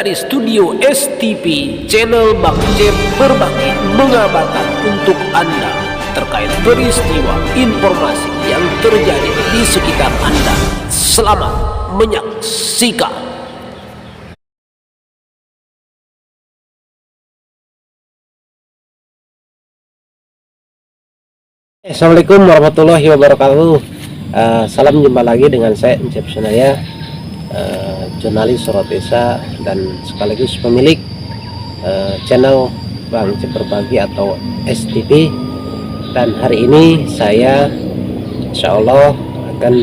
dari studio STP channel Bang Cep berbagi mengabarkan untuk Anda terkait peristiwa informasi yang terjadi di sekitar Anda. Selamat menyaksikan. Assalamualaikum warahmatullahi wabarakatuh. Salam jumpa lagi dengan saya Encep Sunaya, jurnalis Sorot Desa dan sekaligus pemilik channel Bang Cep Berbagi atau STP. Dan hari ini saya insya Allah akan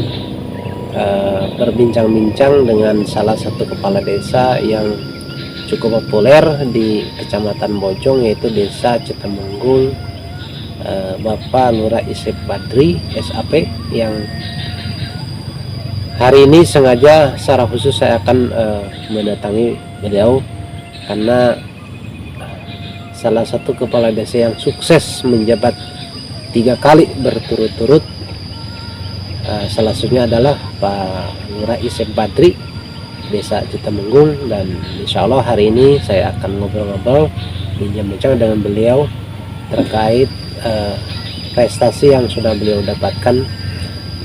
berbincang-bincang dengan salah satu kepala desa yang cukup populer di Kecamatan Bojong, yaitu Desa Cetemenggung, Bapak Lurah Isep Badri SAP, yang hari ini sengaja secara khusus saya akan mendatangi beliau karena salah satu kepala desa yang sukses menjabat 3 kali berturut-turut, salah satunya adalah Pak Lurah Isep Badri Desa Cetemenggung. Dan insya Allah hari ini saya akan ngobrol-ngobrol, bincang-bincang dengan beliau terkait prestasi yang sudah beliau dapatkan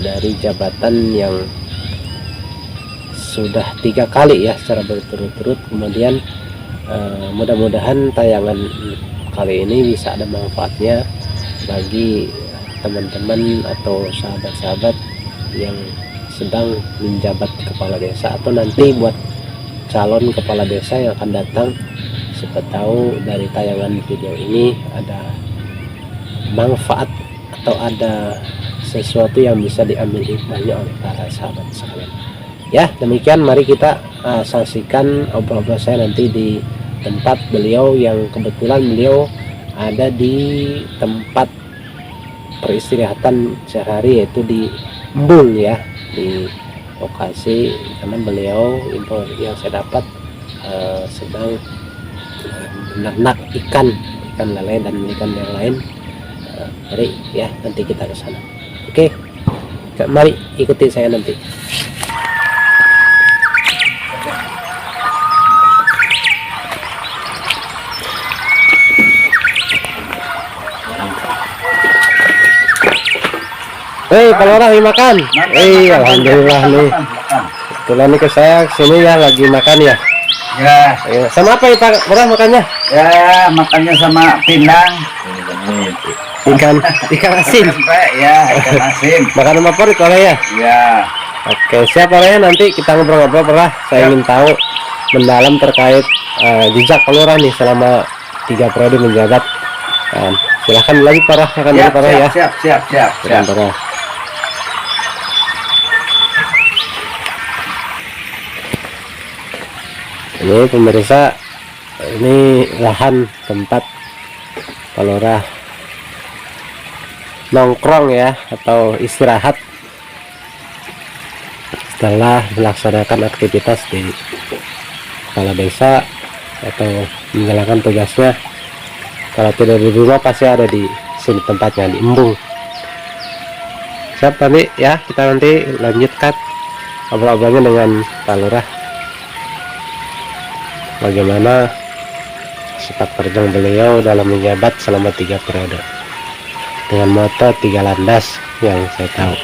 dari jabatan yang sudah 3 kali ya secara berturut-turut. Kemudian mudah-mudahan tayangan kali ini bisa ada manfaatnya bagi teman-teman atau sahabat-sahabat yang sedang menjabat kepala desa atau nanti buat calon kepala desa yang akan datang. Siapa tahu dari tayangan video ini ada manfaat atau ada sesuatu yang bisa diambil hikmahnya oleh para sahabat sekalian. Ya, demikian mari kita saksikan obrol-obrol saya nanti di tempat beliau, yang kebetulan beliau ada di tempat peristirahatan sehari, yaitu di Embung ya, di lokasi, karena beliau info yang saya dapat sedang menernak ikan lele dan ikan yang lain. Mari ya, nanti kita ke sana. Oke, mari ikuti saya nanti. Hei, Pak Lurah, makan. Alhamdulillah nih. Kebetulan nih ke saya sini ya, lagi makan ya. Ya. Sama apa ya Pak Lurah makannya? Ya, makannya sama pindang. Ikan asin. Ya, ikan asin. Makanan favorit oleh ya? Ya. Oke, siap oleh, nanti kita ngobrol-ngobrol. Pernah saya ingin tahu mendalam terkait jejak Pak Lurah nih selama 3 periode menjabat. Silahkan lagi Parah, akan dulu Parah ya. Siap. Parah. Ini pemirsa, ini lahan tempat Pak Lurah nongkrong ya, atau istirahat setelah melaksanakan aktivitas di kepala desa atau menjalankan tugasnya. Kalau tidak di rumah pasti ada di sini tempatnya, di Embung. Siap tadi ya, kita nanti lanjutkan obrol-obrolnya dengan Pak Lurah, bagaimana sepak terjang beliau dalam menjabat selama 3 periode dengan moto 3 landas yang saya tahu.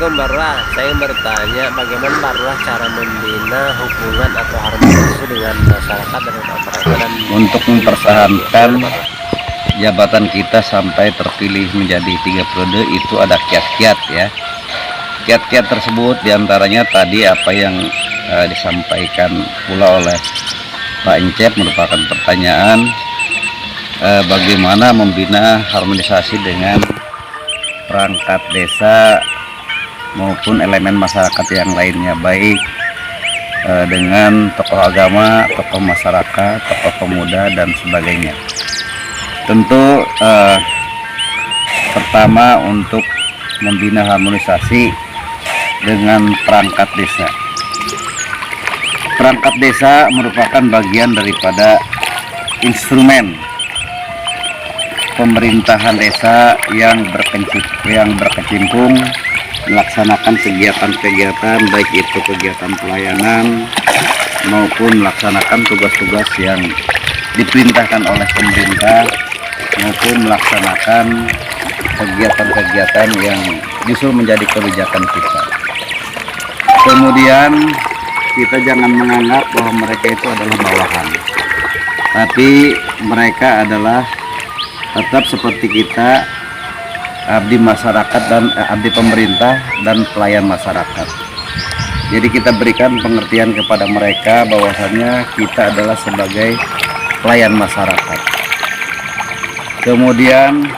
Assalamualaikum Barlah. Saya bertanya bagaimana Barlah cara membina hubungan atau harmonisasi dengan masyarakat dan masyarakat dan Untuk mempertahankan jabatan kita sampai terpilih menjadi 3 periode itu ada kiat-kiat ya. Kiat-kiat tersebut diantaranya tadi apa yang disampaikan pula oleh Pak Encep merupakan pertanyaan bagaimana membina harmonisasi dengan perangkat desa maupun elemen masyarakat yang lainnya, baik dengan tokoh agama, tokoh masyarakat, tokoh pemuda dan sebagainya. Tentu pertama untuk membina harmonisasi dengan perangkat desa. Perangkat desa merupakan bagian daripada instrumen pemerintahan desa yang berkecimpung melaksanakan kegiatan-kegiatan, baik itu kegiatan pelayanan maupun melaksanakan tugas-tugas yang diperintahkan oleh pemerintah maupun melaksanakan kegiatan-kegiatan yang justru menjadi kebijakan kita. Kemudian kita jangan menganggap bahwa mereka itu adalah bawahan, tapi mereka adalah tetap seperti kita, abdi masyarakat dan abdi pemerintah dan pelayan masyarakat. Jadi kita berikan pengertian kepada mereka bahwasannya kita adalah sebagai pelayan masyarakat. Kemudian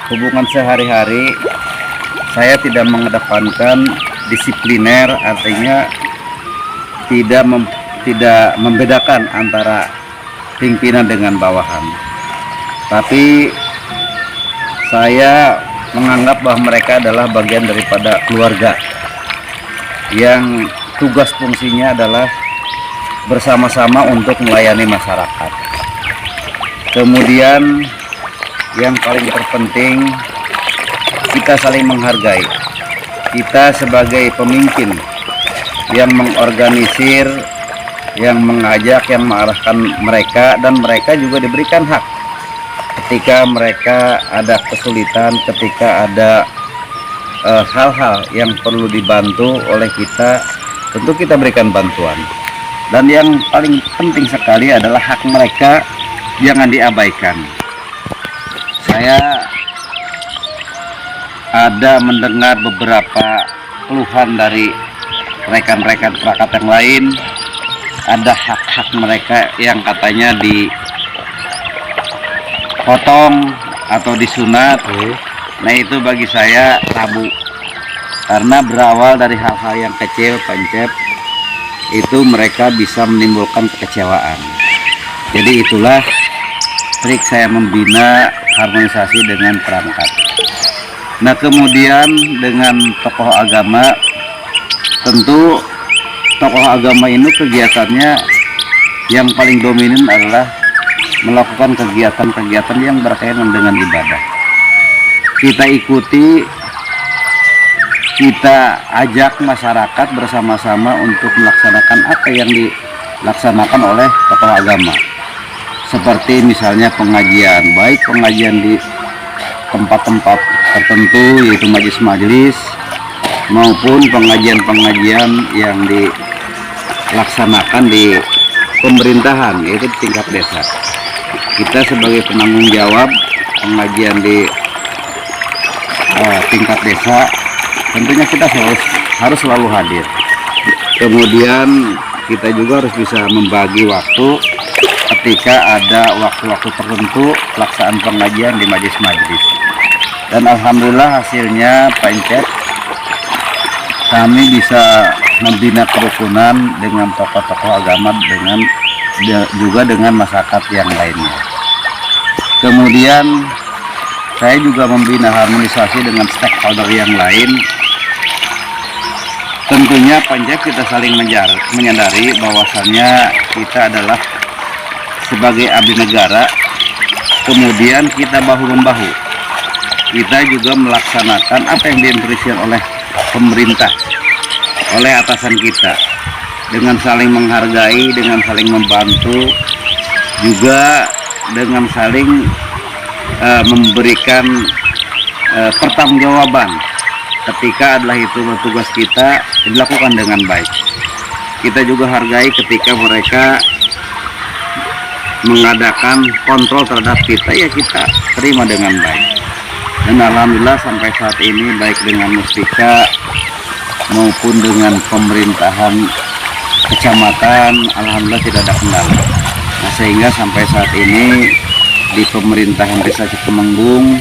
hubungan sehari-hari saya tidak mengedepankan disipliner, artinya tidak membedakan antara pimpinan dengan bawahan. Tapi saya menganggap bahwa mereka adalah bagian daripada keluarga yang tugas fungsinya adalah bersama-sama untuk melayani masyarakat. Kemudian yang paling terpenting, kita saling menghargai. Kita sebagai pemimpin yang mengorganisir, yang mengajak, yang mengarahkan mereka, dan mereka juga diberikan hak ketika mereka ada kesulitan, ketika ada hal-hal yang perlu dibantu oleh kita, tentu kita berikan bantuan. Dan yang paling penting sekali adalah hak mereka jangan diabaikan. Saya ada mendengar beberapa keluhan dari rekan-rekan perangkat yang lain, ada hak-hak mereka yang katanya dipotong atau disunat. Nah, itu bagi saya tabu, karena berawal dari hal-hal yang kecil, Pancep, itu mereka bisa menimbulkan kekecewaan. Jadi itulah trik saya membina harmonisasi dengan perangkat. Nah, kemudian dengan tokoh agama, tentu tokoh agama ini kegiatannya yang paling dominan adalah melakukan kegiatan-kegiatan yang berkaitan dengan ibadah. Kita ikuti, kita ajak masyarakat bersama-sama untuk melaksanakan apa yang dilaksanakan oleh tokoh agama. Seperti misalnya pengajian, baik pengajian di tempat-tempat tertentu yaitu majelis-majelis, maupun pengajian-pengajian yang dilaksanakan di pemerintahan, yaitu di tingkat desa. Kita sebagai penanggung jawab pengajian di tingkat desa, tentunya kita harus selalu hadir. Kemudian kita juga harus bisa membagi waktu ketika ada waktu-waktu tertentu pelaksanaan pengajian di majelis-majelis. Dan alhamdulillah hasilnya Pak Encep, kami bisa membina kerukunan dengan tokoh-tokoh agama juga dengan masyarakat yang lainnya. Kemudian saya juga membina harmonisasi dengan stakeholder yang lain. Tentunya Pancep kita saling menyadari bahwasannya kita adalah sebagai abdi negara, kemudian kita bahu-membahu. Kita juga melaksanakan apa yang diinstruksikan oleh pemerintah, oleh atasan kita, dengan saling menghargai, dengan saling membantu, juga dengan saling memberikan pertanggungjawaban ketika adalah itu tugas kita dilakukan dengan baik. Kita juga hargai ketika mereka mengadakan kontrol terhadap kita, ya kita terima dengan baik. Dan alhamdulillah sampai saat ini baik dengan Muspika maupun dengan pemerintahan kecamatan, alhamdulillah tidak ada kendala. Nah, sehingga sampai saat ini di pemerintahan Desa Citemenggung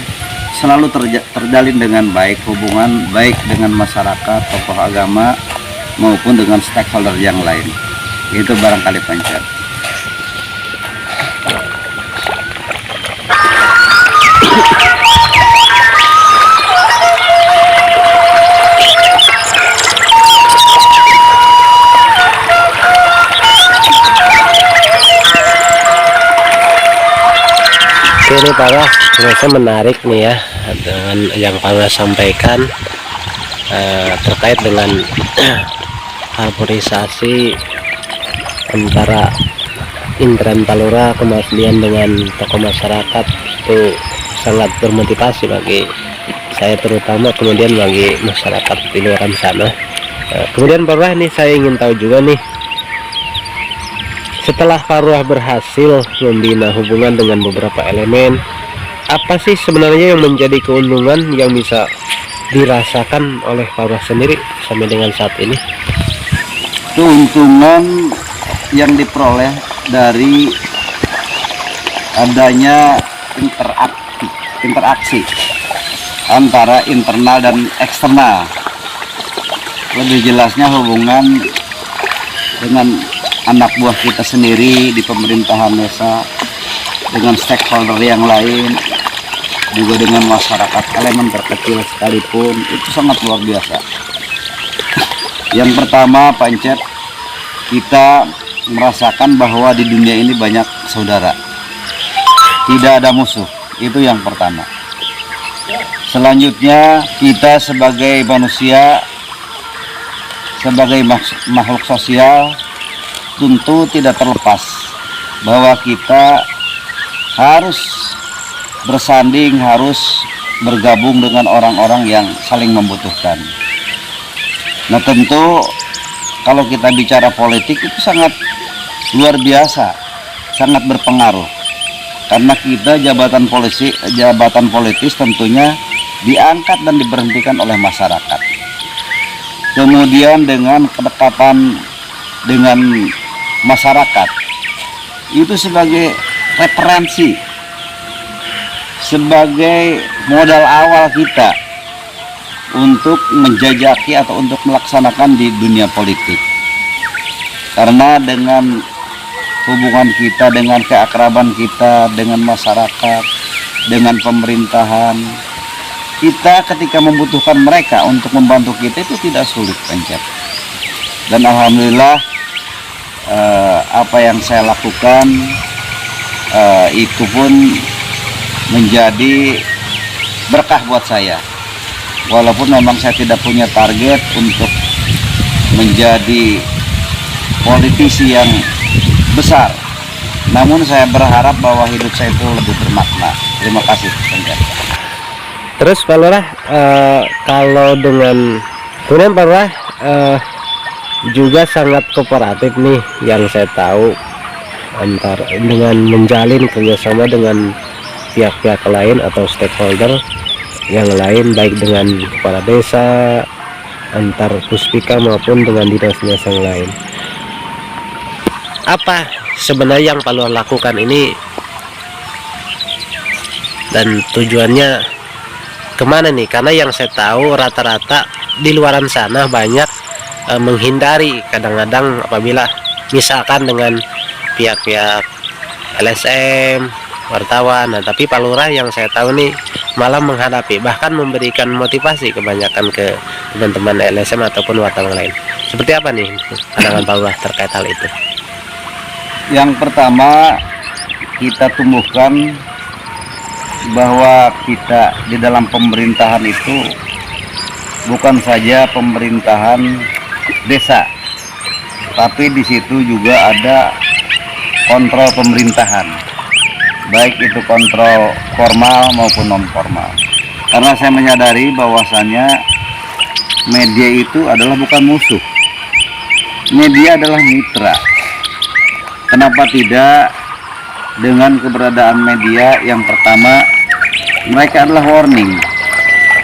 selalu terjalin dengan baik, hubungan baik dengan masyarakat, tokoh agama maupun dengan stakeholder yang lain. Itu barangkali Pancar. Ini para terasa menarik nih ya dengan yang para sampaikan terkait dengan harmonisasi antara Intran Palura kemudian dengan tokoh masyarakat. Itu sangat bermotivasi bagi saya, terutama kemudian bagi masyarakat di luar sana. Kemudian Pak nih saya ingin tahu juga nih, setelah Farwah berhasil membina hubungan dengan beberapa elemen, apa sih sebenarnya yang menjadi keuntungan yang bisa dirasakan oleh Farwah sendiri sampai dengan saat ini? Keuntungan yang diperoleh dari adanya interaksi antara internal dan eksternal. Lebih jelasnya hubungan dengan anak buah kita sendiri di pemerintahan desa, dengan stakeholder yang lain, juga dengan masyarakat elemen terkecil sekalipun, itu sangat luar biasa. Yang pertama Pancet, kita merasakan bahwa di dunia ini banyak saudara, tidak ada musuh. Itu yang pertama. Selanjutnya kita sebagai manusia, sebagai makhluk sosial, tentu tidak terlepas bahwa kita harus bersanding, harus bergabung dengan orang-orang yang saling membutuhkan. Nah, tentu kalau kita bicara politik itu sangat luar biasa, sangat berpengaruh, karena kita jabatan politis tentunya diangkat dan diberhentikan oleh masyarakat. Kemudian dengan kedekatan dengan masyarakat itu sebagai referensi, sebagai modal awal kita untuk menjajaki atau untuk melaksanakan di dunia politik. Karena dengan hubungan kita, dengan keakraban kita dengan masyarakat, dengan pemerintahan, kita ketika membutuhkan mereka untuk membantu kita itu tidak sulit Pancet. Dan alhamdulillah apa yang saya lakukan itu pun menjadi berkah buat saya. Walaupun memang saya tidak punya target untuk menjadi politisi yang besar, namun saya berharap bahwa hidup saya itu lebih bermakna. Terima kasih. Terus Pak Lurah, kalau dengan kemudian Pak Lurah juga sangat kooperatif nih yang saya tahu, antara dengan menjalin kerjasama dengan pihak-pihak lain atau stakeholder yang lain, baik dengan kepala desa, antar puspika maupun dengan dinas-dinas yang lain. Apa sebenarnya yang Pak Lurah lakukan ini dan tujuannya kemana nih? Karena yang saya tahu rata-rata di luaran sana banyak menghindari kadang-kadang apabila misalkan dengan pihak-pihak LSM, wartawan. Nah, tapi Pak Lurah yang saya tahu nih malah menghadapi, bahkan memberikan motivasi kebanyakan ke teman-teman LSM ataupun wartawan lain. Seperti apa nih pandangan Pak Lurah terkait hal itu? Yang pertama, kita tumbuhkan bahwa kita di dalam pemerintahan itu bukan saja pemerintahan desa, tapi di situ juga ada kontrol pemerintahan, baik itu kontrol formal maupun non formal. Karena saya menyadari bahwasannya media itu adalah bukan musuh. Media adalah mitra. Kenapa tidak? Dengan keberadaan media, yang pertama, mereka adalah warning.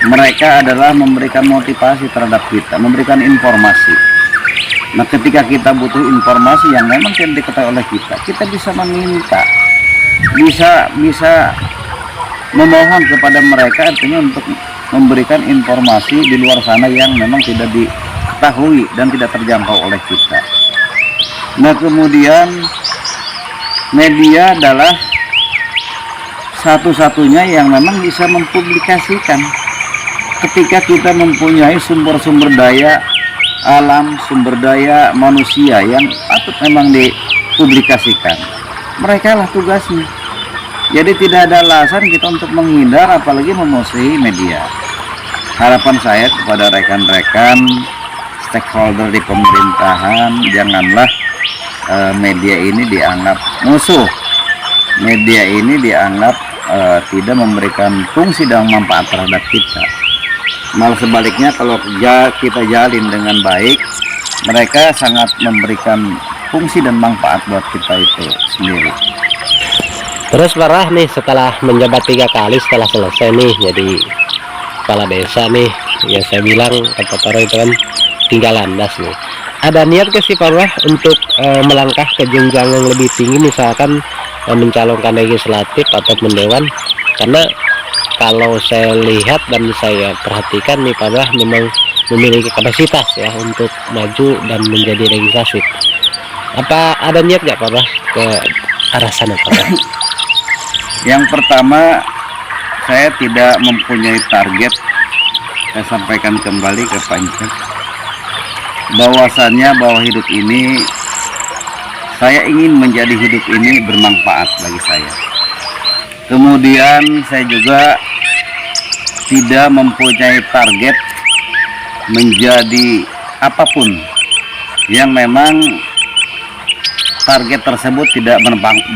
Mereka adalah memberikan motivasi terhadap kita, memberikan informasi. Nah, ketika kita butuh informasi yang memang tidak diketahui oleh kita bisa meminta, bisa memohon kepada mereka, artinya untuk memberikan informasi di luar sana yang memang tidak diketahui dan tidak terjangkau oleh kita. Nah, kemudian media adalah satu-satunya yang memang bisa mempublikasikan. Ketika kita mempunyai sumber-sumber daya alam, sumber daya manusia yang patut memang dipublikasikan, mereka lah tugasnya. Jadi tidak ada alasan kita untuk menghindar, apalagi memusuhi media. Harapan saya kepada rekan-rekan stakeholder di pemerintahan, janganlah media ini dianggap musuh. Media ini dianggap tidak memberikan fungsi dan manfaat terhadap kita. Malah sebaliknya, kalau kita jalin dengan baik, mereka sangat memberikan fungsi dan manfaat buat kita itu sendiri. Terus Parah nih, setelah menjabat 3 kali, setelah selesai nih jadi kepala desa nih, ya saya bilang kata Parah itu kan tinggal landas nih. Ada niat ke sih Parah untuk melangkah ke jenjang yang lebih tinggi, misalkan mencalonkan legislatif atau mendewan? Karena kalau saya lihat dan saya perhatikan nih, Parah memang memiliki kapasitas ya untuk maju dan menjadi legislatif. Apa ada niat nggak Parah ke arah sana Parah? Yang pertama, saya tidak mempunyai target. Saya sampaikan kembali ke Pancet, bahwasannya bahwa hidup ini, saya ingin menjadi hidup ini bermanfaat bagi saya. Kemudian saya juga tidak mempunyai target menjadi apapun yang memang target tersebut tidak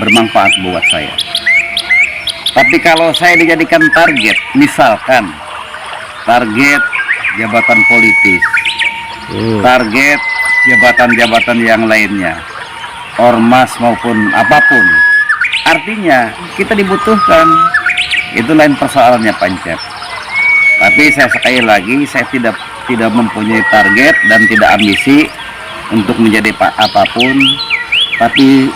bermanfaat buat saya. Tapi kalau saya dijadikan target, misalkan target jabatan politis, target jabatan-jabatan yang lainnya, ormas maupun apapun, artinya kita dibutuhkan, itu lain persoalannya Pancet. Tapi saya sekali lagi, saya tidak mempunyai target dan tidak ambisi untuk menjadi apapun, tapi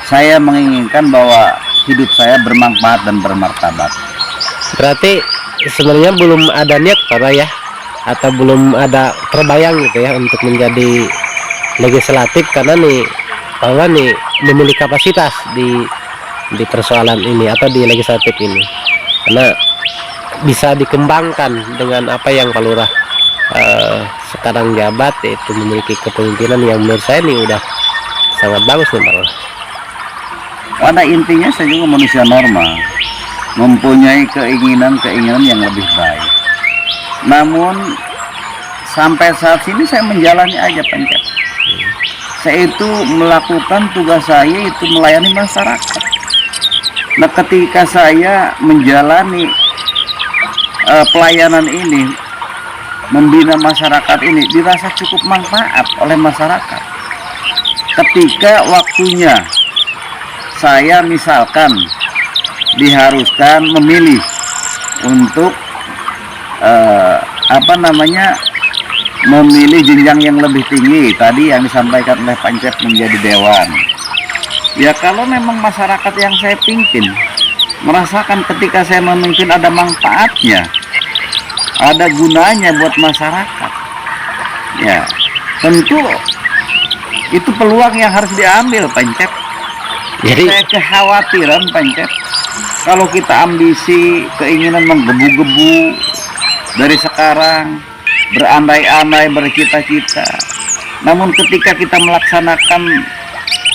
saya menginginkan bahwa hidup saya bermanfaat dan bermartabat. Berarti sebenarnya belum ada niat Parah ya, atau belum ada terbayang gitu ya untuk menjadi legislatif, karena nih Parah nih memiliki kapasitas di persoalan ini atau di legislatif ini, karena bisa dikembangkan dengan apa yang Pak Lurah sekarang jabat, yaitu memiliki kepemimpinan yang menurut saya ini udah sangat bagus nih Pak Lurah. Pada intinya saya juga manusia normal, mempunyai keinginan yang lebih baik. Namun sampai saat ini saya menjalani aja Pancet. Saya itu melakukan tugas saya itu melayani masyarakat. Nah, ketika saya menjalani pelayanan ini, membina masyarakat ini, dirasa cukup manfaat oleh masyarakat. Ketika waktunya saya misalkan diharuskan memilih untuk memilih jenjang yang lebih tinggi, tadi yang disampaikan oleh Pancet menjadi dewan. Ya, kalau memang masyarakat yang saya pimpin merasakan ketika saya memimpin ada manfaatnya, ada gunanya buat masyarakat, ya tentu itu peluang yang harus diambil Pancet. Jadi saya kekhawatiran Pancet, kalau kita ambisi, keinginan menggebu-gebu dari sekarang, berandai-andai, bercita-cita, namun ketika kita melaksanakan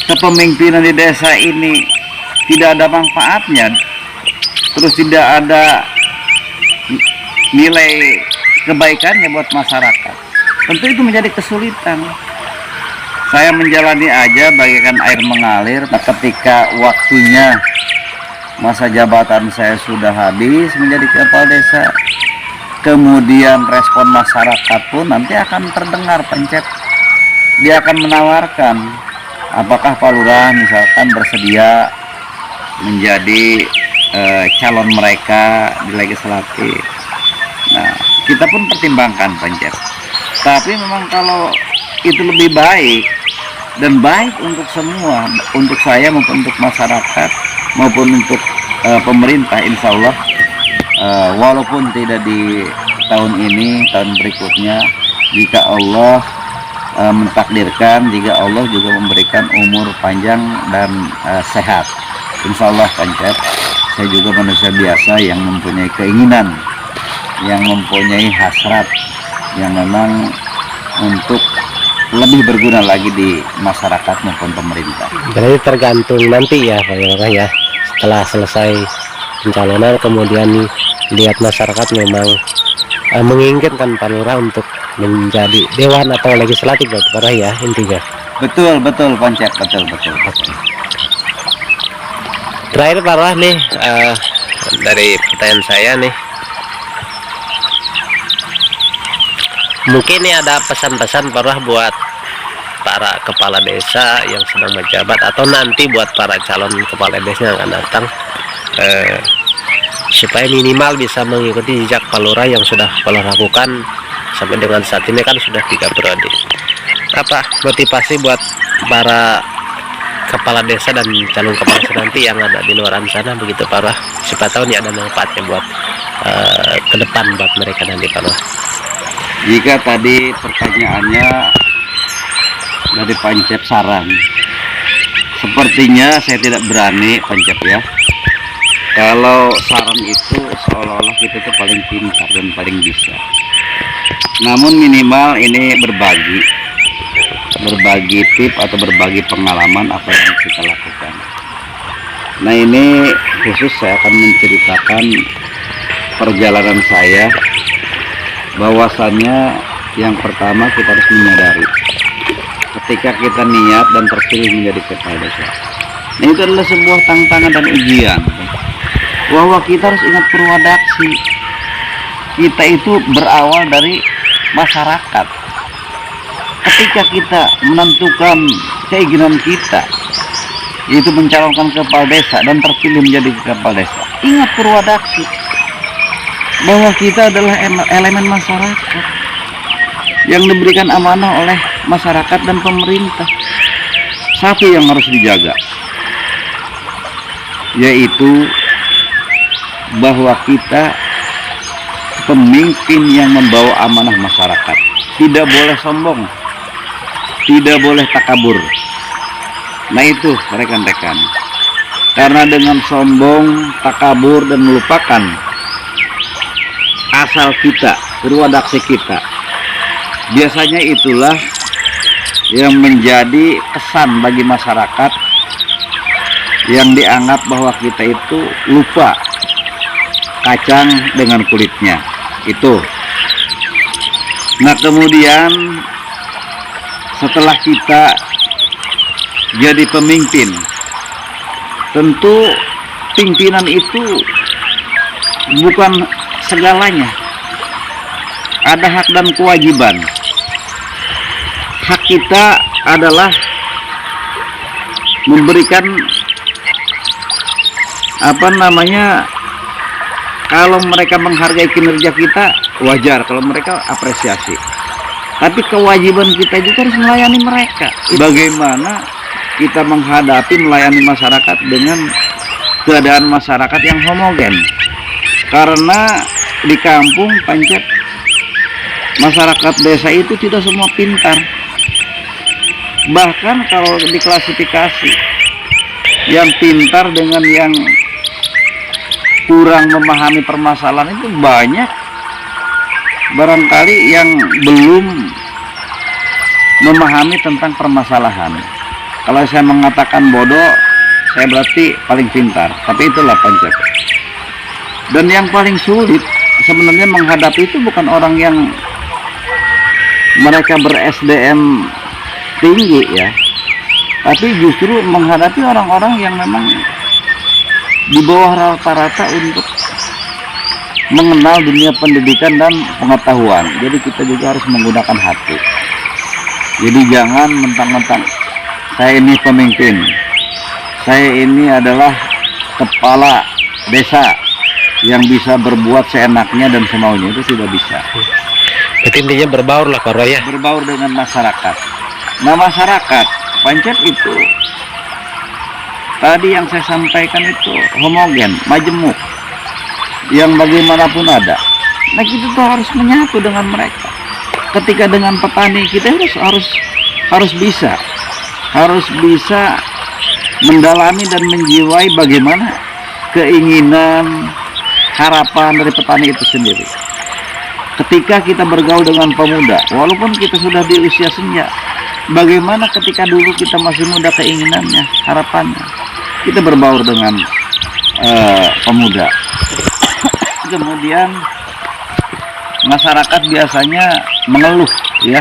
kepemimpinan di desa ini tidak ada manfaatnya, terus tidak ada nilai kebaikannya buat masyarakat, tentu itu menjadi kesulitan. Saya menjalani aja bagaikan air mengalir. Nah, ketika waktunya masa jabatan saya sudah habis menjadi kepala desa, kemudian respon masyarakat pun nanti akan terdengar Pancep. Dia akan menawarkan apakah Pak Lurah misalkan bersedia menjadi calon mereka di legislatif. Nah, kita pun pertimbangkan Pancep. Tapi memang kalau itu lebih baik dan baik untuk semua, untuk saya maupun untuk masyarakat maupun untuk pemerintah, insya Allah walaupun tidak di tahun ini, tahun berikutnya, jika Allah mentakdirkan, jika Allah juga memberikan umur panjang dan sehat, insya Allah Pancep, saya juga manusia biasa yang mempunyai keinginan, yang mempunyai hasrat, yang memang untuk lebih berguna lagi di masyarakat maupun pemerintah. Berarti tergantung nanti ya Pak Lurah ya, setelah selesai pencalonan kemudian lihat masyarakat memang menginginkan Pak Lurah untuk menjadi dewan atau legislatif Pak Lurah ya intinya. Betul Pancep, betul. Terakhir Pak Lurah nih, dari pertanyaan saya nih, mungkin nih ada pesan-pesan Pak Lurah buat para kepala desa yang sedang menjabat atau nanti buat para calon kepala desa yang akan datang, supaya minimal bisa mengikuti jejak Pak Lurah yang sudah Pak Lurah lakukan sampai dengan saat ini kan sudah 3 periode. Apa motivasi buat para kepala desa dan calon kepala desa nanti yang ada di luar sana begitu Pak Lurah, siapa tahu nih ada manfaatnya buat ke depan buat mereka nanti Pak Lurah. Jika tadi pertanyaannya dari Pancep saran, sepertinya saya tidak berani Pancep ya. Kalau saran itu seolah-olah kita itu paling pintar dan paling bisa. Namun minimal ini berbagi tip atau berbagi pengalaman apa yang kita lakukan. Nah, ini khusus saya akan menceritakan perjalanan saya, bahwasannya yang pertama kita harus menyadari ketika kita niat dan terpilih menjadi kepala desa, nah itu adalah sebuah tantangan dan ujian, bahwa kita harus ingat purwadaksi. Kita itu berawal dari masyarakat. Ketika kita menentukan keinginan kita, yaitu mencalonkan kepala desa dan terpilih menjadi kepala desa, ingat purwadaksi bahwa kita adalah elemen masyarakat yang diberikan amanah oleh masyarakat dan pemerintah. Satu yang harus dijaga, yaitu bahwa kita pemimpin yang membawa amanah masyarakat. Tidak boleh sombong, tidak boleh takabur. Nah itu rekan-rekan, karena dengan sombong, takabur dan melupakan asal kita, purwadaksi kita, biasanya itulah yang menjadi kesan bagi masyarakat yang dianggap bahwa kita itu lupa kacang dengan kulitnya itu. Nah, kemudian setelah kita jadi pemimpin, tentu pimpinan itu bukan segalanya. Ada hak dan kewajiban. Hak kita adalah memberikan kalau mereka menghargai kinerja kita wajar, kalau mereka apresiasi. Tapi kewajiban kita juga harus melayani mereka. Bagaimana kita menghadapi melayani masyarakat dengan keadaan masyarakat yang homogen? Karena di kampung Pancep, masyarakat desa itu tidak semua pintar. Bahkan kalau diklasifikasi, yang pintar dengan yang kurang memahami permasalahan itu banyak. Barangkali yang belum memahami tentang permasalahan. Kalau saya mengatakan bodoh, saya berarti paling pintar. Tapi itulah Pancep. Dan yang paling sulit sebenarnya menghadapi itu bukan orang yang mereka ber-SDM tinggi ya, tapi justru menghadapi orang-orang yang memang di bawah rata-rata untuk mengenal dunia pendidikan dan pengetahuan. Jadi kita juga harus menggunakan hati. Jadi jangan mentang-mentang saya ini pemimpin, saya ini adalah kepala desa yang bisa berbuat seenaknya dan semaunya, itu tidak bisa. Berarti intinya berbaur lah Pak Roy ya. Berbaur dengan masyarakat. Nah, masyarakat Pancep itu tadi yang saya sampaikan itu homogen, majemuk, yang bagaimanapun ada. Nah, kita tuh harus menyatu dengan mereka. Ketika dengan petani kita harus bisa mendalami dan menjiwai bagaimana keinginan, harapan dari petani itu sendiri. Ketika kita bergaul dengan pemuda, walaupun kita sudah di usia senja, bagaimana ketika dulu kita masih muda keinginannya, harapannya, kita berbaur dengan pemuda. Kemudian masyarakat biasanya mengeluh, ya,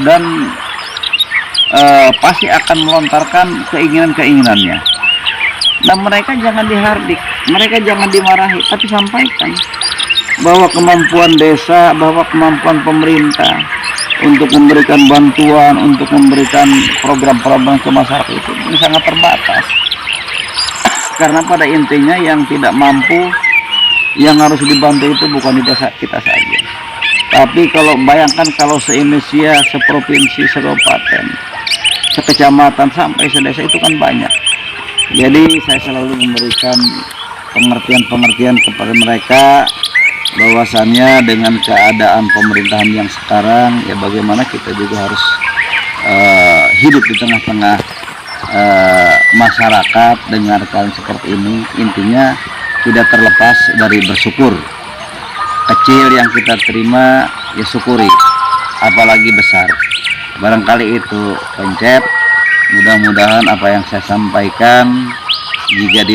dan pasti akan melontarkan keinginan-keinginannya. Nah, mereka jangan dihardik, mereka jangan dimarahi, tapi sampaikan bahwa kemampuan desa, bahwa kemampuan pemerintah untuk memberikan bantuan, untuk memberikan program-program ke masyarakat itu ini sangat terbatas. Karena pada intinya yang tidak mampu, yang harus dibantu itu bukan di desa kita saja. Tapi kalau bayangkan kalau se-Indonesia, seprovinsi, sekabupaten, sekecamatan sampai sedesa itu kan banyak. Jadi saya selalu memberikan pengertian-pengertian kepada mereka bahwasannya dengan keadaan pemerintahan yang sekarang, ya bagaimana kita juga harus hidup di tengah-tengah masyarakat dengan keadaan seperti ini. Intinya tidak terlepas dari bersyukur. Kecil yang kita terima ya syukuri, apalagi besar. Barangkali itu Pancep. Mudah-mudahan apa yang saya sampaikan jika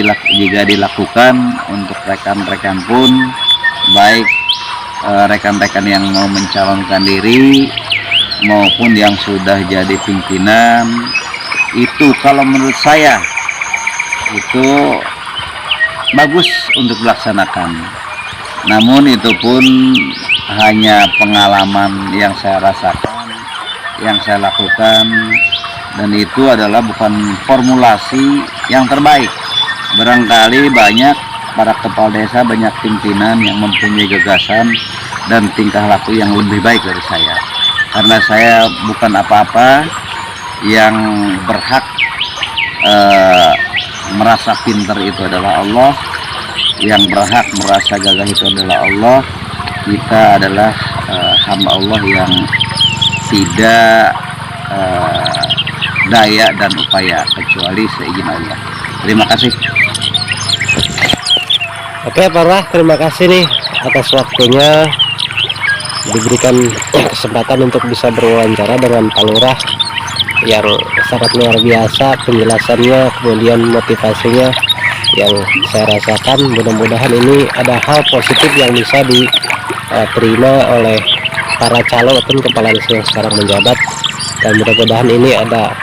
dilakukan untuk rekan-rekan pun, baik rekan-rekan yang mau mencalonkan diri maupun yang sudah jadi pimpinan, itu kalau menurut saya itu bagus untuk dilaksanakan. Namun itu pun hanya pengalaman yang saya rasakan, yang saya lakukan, dan itu adalah bukan formulasi yang terbaik. Barangkali banyak para kepala desa, banyak pimpinan yang mempunyai gagasan dan tingkah laku yang lebih baik dari saya. Karena saya bukan apa-apa, yang berhak merasa pintar itu adalah Allah, yang berhak merasa gagah itu adalah Allah. Kita adalah hamba Allah yang tidak daya dan upaya kecuali seizin Allah. Terima kasih. Oke Pak Roy, terima kasih nih atas waktunya, diberikan kesempatan untuk bisa berwawancara dengan Pak Lurah yang sangat luar biasa penjelasannya, kemudian motivasinya yang saya rasakan. Mudah-mudahan ini ada hal positif yang bisa diterima oleh para calon ataupun kepala desa yang sekarang menjabat, dan mudah-mudahan ini ada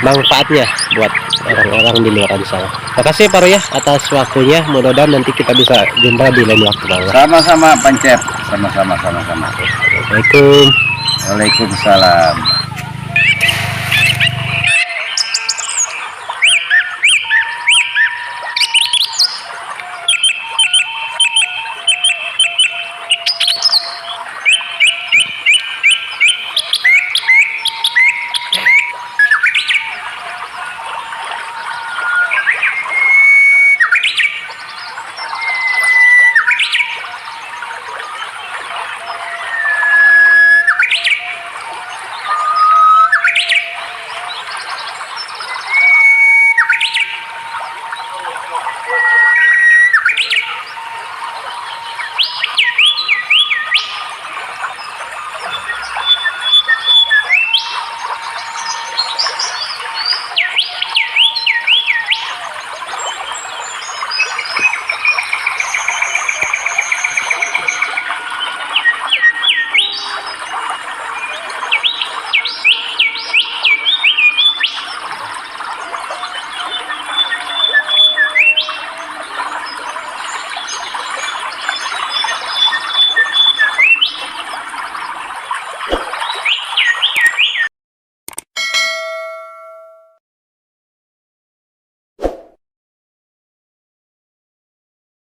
manfaatnya buat orang-orang di luar sana. Terima kasih Pak Roy atas waktunya. Mudah-mudahan nanti kita bisa jumpa di lain waktu. Sama-sama Pancep, sama-sama. Assalamualaikum. Waalaikumsalam.